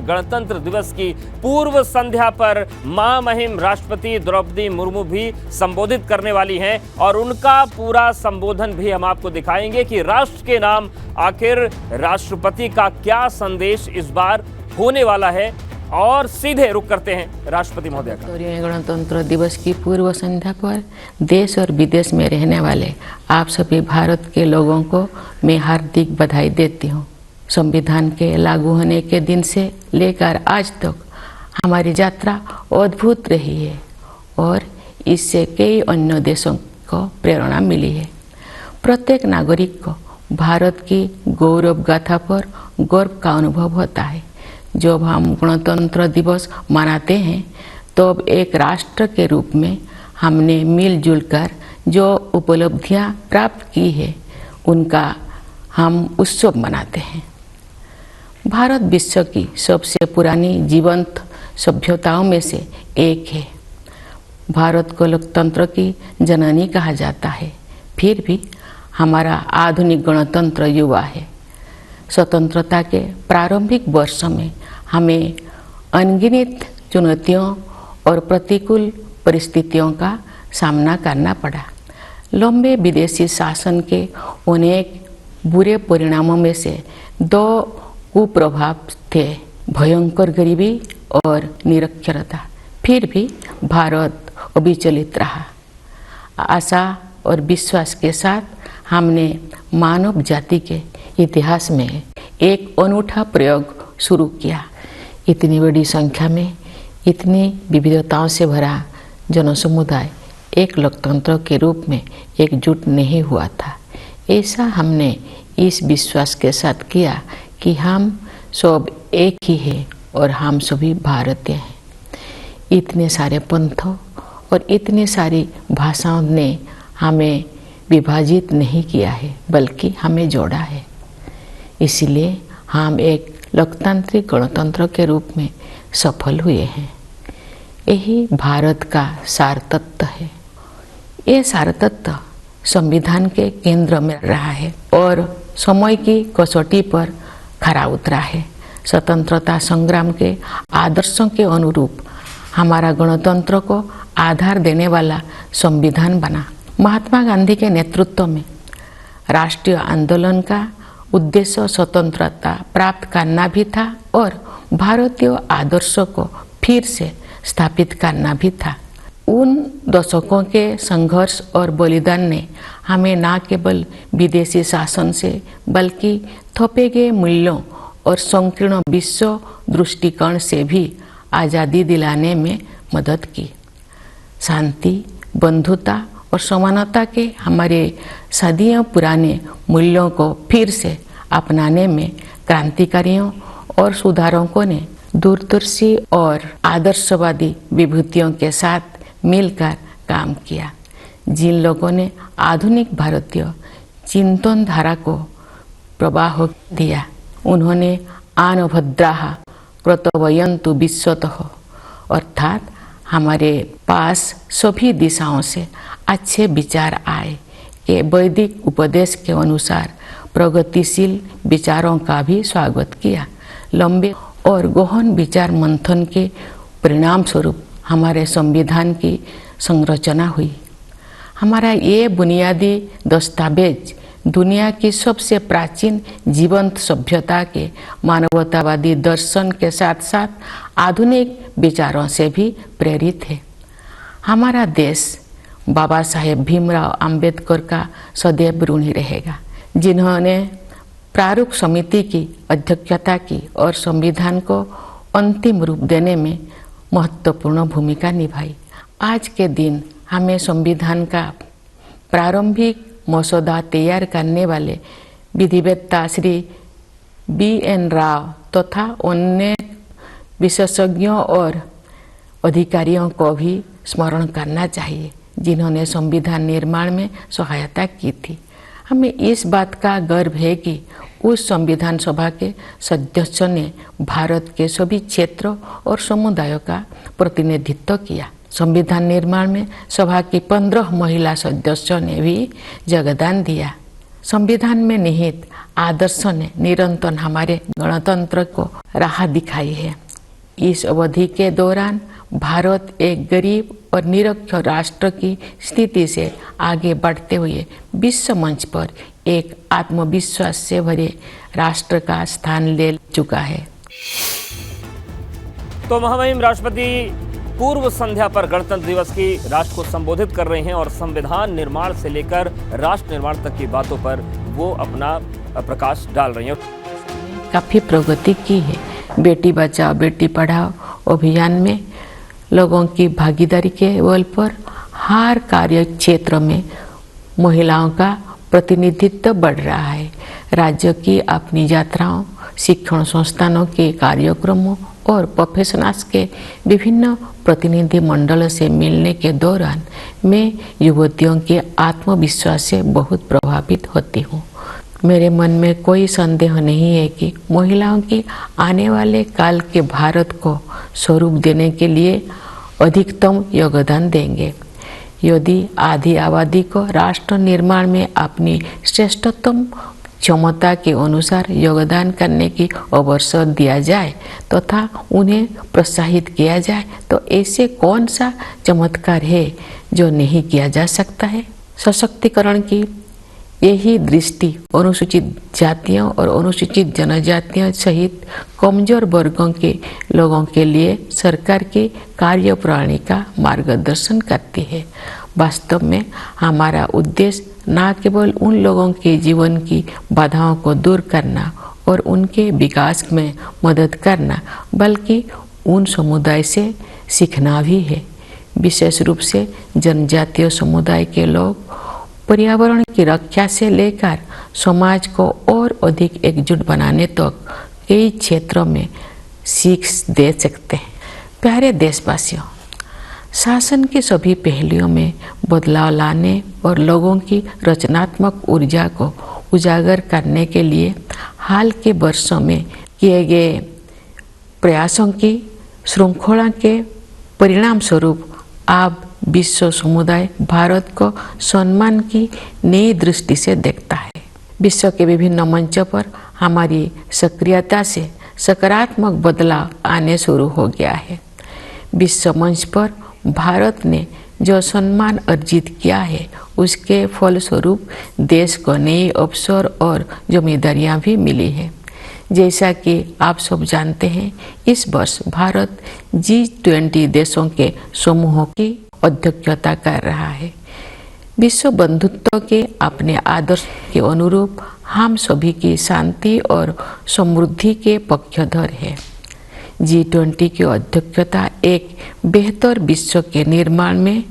गणतंत्र दिवस की पूर्व संध्या पर महामहिम राष्ट्रपति द्रौपदी मुर्मू भी संबोधित करने वाली हैं और उनका पूरा संबोधन भी हम आपको दिखाएंगे कि राष्ट्र के नाम आखिर राष्ट्रपति का क्या संदेश इस बार होने वाला है। और सीधे रुक करते हैं राष्ट्रपति महोदय का। गणतंत्र दिवस की पूर्व संध्या पर देश और विदेश में रहने वाले आप सभी भारत के लोगों को मैं हार्दिक बधाई देती हूँ। संविधान के लागू होने के दिन से लेकर आज तक हमारी यात्रा अद्भुत रही है और इससे कई अन्य देशों को प्रेरणा मिली है। प्रत्येक नागरिक को भारत की गौरव गाथा पर गर्व का अनुभव होता है। जब हम गणतंत्र दिवस मनाते हैं तो अब एक राष्ट्र के रूप में हमने मिलजुल कर जो उपलब्धियां प्राप्त की है उनका हम उत्सव मनाते हैं। भारत विश्व की सबसे पुरानी जीवंत सभ्यताओं में से एक है। भारत को लोकतंत्र की जननी कहा जाता है, फिर भी हमारा आधुनिक गणतंत्र युवा है। स्वतंत्रता के प्रारंभिक वर्षों में हमें अनगिनत चुनौतियों और प्रतिकूल परिस्थितियों का सामना करना पड़ा। लंबे विदेशी शासन के अनेक बुरे परिणामों में से दो कुप्रभाव थे, भयंकर गरीबी और निरक्षरता। फिर भी भारत अविचलित रहा। आशा और विश्वास के साथ हमने मानव जाति के इतिहास में एक अनूठा प्रयोग शुरू किया। इतनी बड़ी संख्या में इतनी विविधताओं से भरा जनसमुदाय एक लोकतंत्र के रूप में एकजुट नहीं हुआ था। ऐसा हमने इस विश्वास के साथ किया कि हम सब एक ही हैं और हम सभी भारतीय हैं। इतने सारे पंथों और इतनी सारी भाषाओं ने हमें विभाजित नहीं किया है, बल्कि हमें जोड़ा है। इसलिए हम एक लोकतांत्रिक गणतंत्र के रूप में सफल हुए हैं। यही भारत का सार तत्व है। ये सार तत्व संविधान के केंद्र में रहा है और समय की कसौटी पर खरा उतरा है। स्वतंत्रता संग्राम के आदर्शों के अनुरूप हमारा गणतंत्र को आधार देने वाला संविधान बना। महात्मा गांधी के नेतृत्व में राष्ट्रीय आंदोलन का उद्देश्य स्वतंत्रता प्राप्त करना भी था और भारतीय आदर्शों को फिर से स्थापित करना भी था। उन दशकों के संघर्ष और बलिदान ने हमें न केवल विदेशी शासन से बल्कि थोपे गए मूल्यों और संकीर्ण विश्व दृष्टिकोण से भी आज़ादी दिलाने में मदद की। शांति, बंधुता और समानता के हमारे सदियों पुराने मूल्यों को फिर से अपनाने में क्रांतिकारियों और सुधारकों ने दूरदर्शी और आदर्शवादी विभूतियों के साथ मिलकर काम किया। जिन लोगों ने आधुनिक भारतीय चिंतन धारा को प्रवाह दिया, उन्होंने आन भद्राः कर्तव्यन्तु विश्वतः, अर्थात हमारे पास सभी दिशाओं से अच्छे विचार आए कि वैदिक उपदेश के अनुसार प्रगतिशील विचारों का भी स्वागत किया। लंबे और गहन विचार मंथन के परिणाम स्वरूप हमारे संविधान की संरचना हुई। हमारा ये बुनियादी दस्तावेज दुनिया की सबसे प्राचीन जीवंत सभ्यता के मानवतावादी दर्शन के साथ साथ आधुनिक विचारों से भी प्रेरित है। हमारा देश बाबा साहेब भीमराव अंबेडकर का सदैव ऋणी रहेगा, जिन्होंने प्रारूप समिति की अध्यक्षता की और संविधान को अंतिम रूप देने में महत्वपूर्ण भूमिका निभाई। आज के दिन हमें संविधान का प्रारंभिक मसौदा तैयार करने वाले विधिवेत्ता श्री B.N. राव तथा अन्य विशेषज्ञों और अधिकारियों को भी स्मरण करना चाहिए, जिन्होंने संविधान निर्माण में सहायता की थी। हमें इस बात का गर्व है कि उस संविधान सभा के सदस्यों ने भारत के सभी क्षेत्रों और समुदायों का प्रतिनिधित्व किया। संविधान निर्माण में सभा की 15 महिला सदस्यों ने भी योगदान दिया। संविधान में निहित आदर्शों ने निरंतर हमारे गणतंत्र को राह दिखाई है। इस अवधि के दौरान भारत एक गरीब और निरक्षर राष्ट्र की स्थिति से आगे बढ़ते हुए विश्व मंच पर एक आत्मविश्वास से भरे राष्ट्र का स्थान ले चुका है। तो महामहिम राष्ट्रपति पूर्व संध्या पर गणतंत्र दिवस की राष्ट्र को संबोधित कर रहे हैं और संविधान निर्माण से लेकर राष्ट्र निर्माण तक की बातों पर वो अपना प्रकाश डाल रही हैं। काफी प्रगति की है। बेटी बचाओ बेटी पढ़ाओ अभियान में लोगों की भागीदारी के बल पर हर कार्य क्षेत्र में महिलाओं का प्रतिनिधित्व बढ़ रहा है। राज्य की अपनी यात्राओं, शिक्षण संस्थानों के कार्यक्रमों और प्रोफेशनल्स के विभिन्न प्रतिनिधि मंडलों से मिलने के दौरान मैं युवतियों के आत्मविश्वास से बहुत प्रभावित होती हूँ। मेरे मन में कोई संदेह नहीं है कि महिलाओं की आने वाले काल के भारत को स्वरूप देने के लिए अधिकतम योगदान देंगे। यदि आधी आबादी को राष्ट्र निर्माण में अपनी श्रेष्ठतम क्षमता के अनुसार योगदान करने की अवसर दिया जाए तथा उन्हें प्रोत्साहित किया जाए तो ऐसे कौन सा चमत्कार है जो नहीं किया जा सकता है। सशक्तिकरण की यही दृष्टि अनुसूचित जातियों और अनुसूचित जनजातियों सहित कमजोर वर्गों के लोगों के लिए सरकार की कार्यप्रणाली का मार्गदर्शन करती है। वास्तव में हमारा उद्देश्य न केवल उन लोगों के जीवन की बाधाओं को दूर करना और उनके विकास में मदद करना बल्कि उन समुदाय से सीखना भी है। विशेष रूप से जनजातीय समुदाय के लोग पर्यावरण की रक्षा से लेकर समाज को और अधिक एकजुट बनाने तक कई क्षेत्रों में सीख दे सकते हैं। प्यारे देशवासियों, शासन के सभी पहलुओं में बदलाव लाने और लोगों की रचनात्मक ऊर्जा को उजागर करने के लिए हाल के वर्षों में किए गए प्रयासों की श्रृंखला के परिणाम स्वरूप अब विश्व समुदाय भारत को सम्मान की नई दृष्टि से देखता है। विश्व के विभिन्न मंचों पर हमारी सक्रियता से सकारात्मक बदलाव आने शुरू हो गया है। विश्व मंच पर भारत ने जो सम्मान अर्जित किया है उसके फलस्वरूप देश को नए अवसर और जिम्मेदारियां भी मिली है। जैसा कि आप सब जानते हैं, इस वर्ष भारत G20 देशों के समूह की अध्यक्षता कर रहा है। विश्व बंधुत्व के अपने आदर्श के अनुरूप हम सभी की शांति और समृद्धि के पक्षधर है। G20 की अध्यक्षता एक बेहतर विश्व के निर्माण में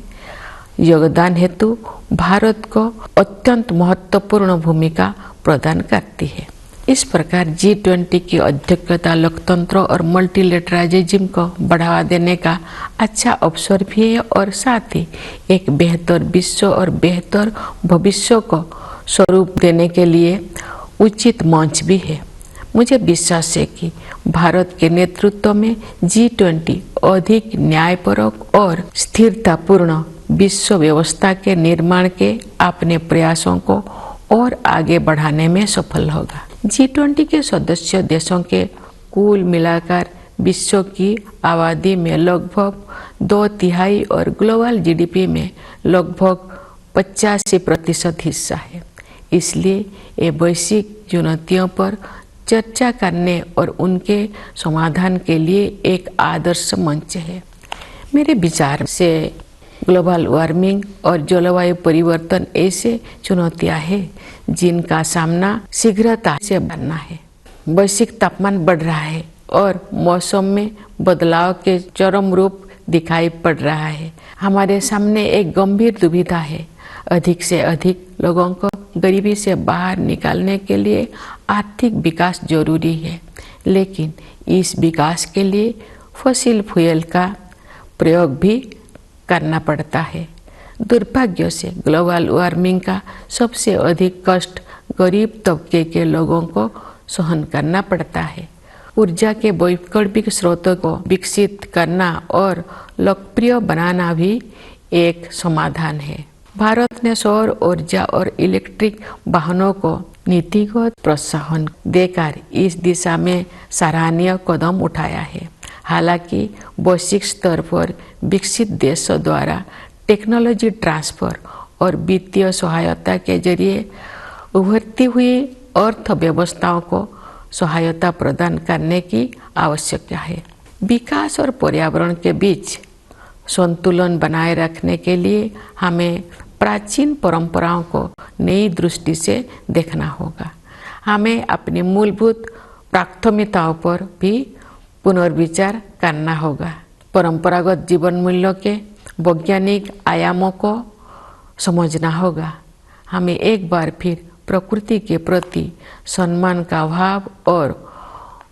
योगदान हेतु भारत को अत्यंत महत्वपूर्ण भूमिका प्रदान करती है। इस प्रकार G20 की अध्यक्षता लोकतंत्र और मल्टीलेटरलिज्म को बढ़ावा देने का अच्छा अवसर भी है और साथ ही एक बेहतर विश्व और बेहतर भविष्य को स्वरूप देने के लिए उचित मंच भी है। मुझे विश्वास है कि भारत के नेतृत्व में G20 अधिक न्यायपरक और स्थिरतापूर्ण विश्व व्यवस्था के निर्माण के अपने प्रयासों को और आगे बढ़ाने में सफल होगा। G20 के सदस्य देशों के कुल मिलाकर विश्व की आबादी में लगभग 2/3 और ग्लोबल GDP में लगभग 85% हिस्सा है। इसलिए ये वैश्विक चुनौतियों पर चर्चा करने और उनके समाधान के लिए एक आदर्श मंच है। मेरे विचार से ग्लोबल वार्मिंग और जलवायु परिवर्तन ऐसे चुनौतियां हैं जिनका सामना शीघ्रता से करना है। वैश्विक तापमान बढ़ रहा है और मौसम में बदलाव के चरम रूप दिखाई पड़ रहा है। हमारे सामने एक गंभीर दुविधा है। अधिक से अधिक लोगों को गरीबी से बाहर निकालने के लिए आर्थिक विकास जरूरी है, लेकिन इस विकास के लिए फॉसिल फ्यूल का प्रयोग भी करना पड़ता है। दुर्भाग्य से ग्लोबल वार्मिंग का सबसे अधिक कष्ट गरीब तबके के लोगों को सहन करना पड़ता है। ऊर्जा के वैकल्पिक स्रोतों को विकसित करना और लोकप्रिय बनाना भी एक समाधान है। भारत ने सौर ऊर्जा और इलेक्ट्रिक वाहनों को नीतिगत प्रोत्साहन देकर इस दिशा में सराहनीय कदम उठाया है। हालांकि वैश्विक स्तर पर विकसित देशों द्वारा टेक्नोलॉजी ट्रांसफर और वित्तीय सहायता के जरिए उभरती हुई अर्थव्यवस्थाओं को सहायता प्रदान करने की आवश्यकता है। विकास और पर्यावरण के बीच संतुलन बनाए रखने के लिए हमें प्राचीन परंपराओं को नई दृष्टि से देखना होगा। हमें अपनी मूलभूत प्राथमिकताओं पर भी पुनर्विचार करना होगा। परंपरागत जीवन मूल्यों के वैज्ञानिक आयामों को समझना होगा। हमें एक बार फिर प्रकृति के प्रति सम्मान का भाव और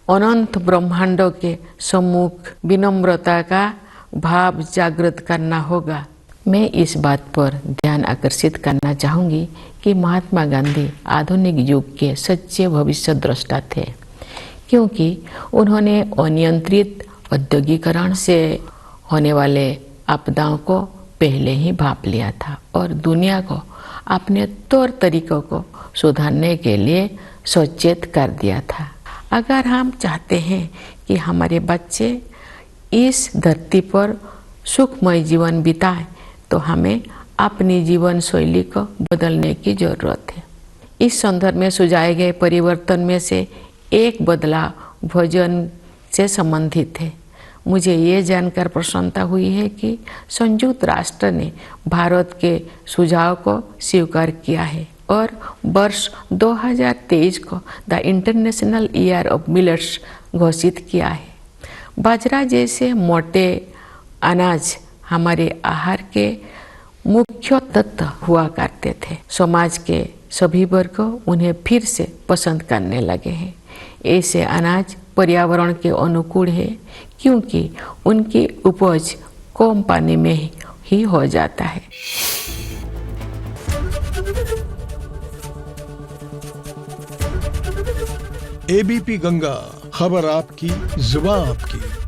अनंत ब्रह्मांडों के सम्मुख विनम्रता का भाव जागृत करना होगा। मैं इस बात पर ध्यान आकर्षित करना चाहूँगी कि महात्मा गांधी आधुनिक युग के सच्चे भविष्य द्रष्टा थे, क्योंकि उन्होंने अनियंत्रित औद्योगिकरण से होने वाले आपदाओं को पहले ही भांप लिया था और दुनिया को अपने तौर तरीकों को सुधारने के लिए सचेत कर दिया था। अगर हम चाहते हैं कि हमारे बच्चे इस धरती पर सुखमय जीवन बिताएं, तो हमें अपनी जीवन शैली को बदलने की जरूरत है। इस संदर्भ में सुझाए गए परिवर्तन में से एक बदलाव भोजन से संबंधित है। मुझे ये जानकर प्रसन्नता हुई है कि संयुक्त राष्ट्र ने भारत के सुझाव को स्वीकार किया है और वर्ष 2023 को the international year of millets घोषित किया है। बाजरा जैसे मोटे अनाज हमारे आहार के मुख्य तत्व हुआ करते थे। समाज के सभी वर्ग उन्हें फिर से पसंद करने लगे हैं। ऐसे अनाज पर्यावरण के अनुकूल है, क्योंकि उनकी उपज कम पानी में ही हो जाता है। एबीपी गंगा, खबर आपकी, जुबान आपकी।